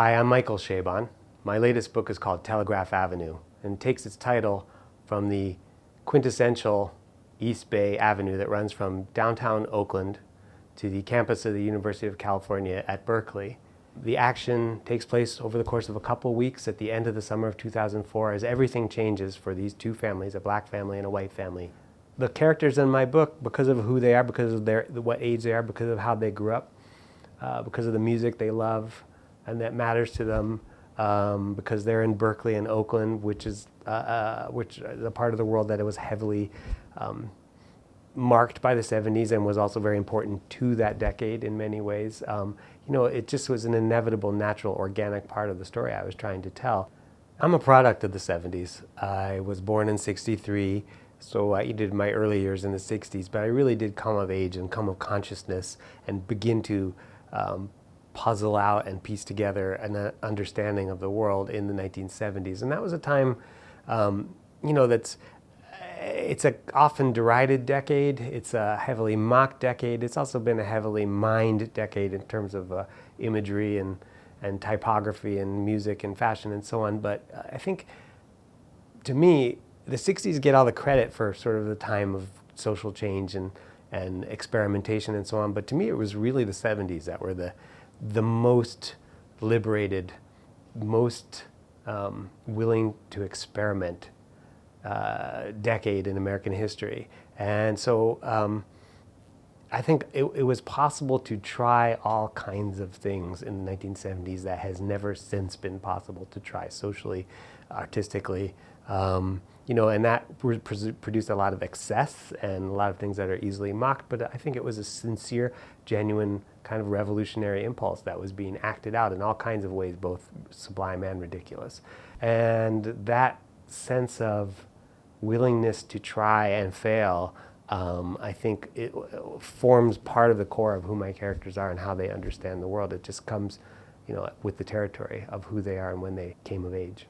Hi, I'm Michael Chabon. My latest book is called Telegraph Avenue and takes its title from the quintessential East Bay Avenue that runs from downtown Oakland to the campus of the University of California at Berkeley. The action takes place over the course of a couple weeks at the end of the summer of 2004 as everything changes for these two families, a black family and a white family. The characters in my book, because of who they are, because of what age they are, because of how they grew up, because of the music they love and that matters to them, because they're in Berkeley and Oakland, which is a part of the world that it was heavily marked by the 70s and was also very important to that decade in many ways. It just was an inevitable, natural, organic part of the story I was trying to tell. I'm a product of the 70s. I was born in '63, so I did my early years in the 60s, but I really did come of age and come of consciousness and begin to puzzle out and piece together an understanding of the world in the 1970s. And that was a time, it's a often derided decade. It's a heavily mocked decade. It's also been a heavily mined decade in terms of imagery and typography and music and fashion and so on. But I think, to me, the 60s get all the credit for sort of the time of social change and experimentation and so on. But to me, it was really the 70s that were the most liberated, most willing to experiment decade in American history. And so I think it was possible to try all kinds of things in the 1970s that has never since been possible to try socially, artistically, and that produced a lot of excess and a lot of things that are easily mocked, but I think it was a sincere, genuine kind of revolutionary impulse that was being acted out in all kinds of ways, both sublime and ridiculous. And that sense of willingness to try and fail, I think it forms part of the core of who my characters are and how they understand the world. It just comes, with the territory of who they are and when they came of age.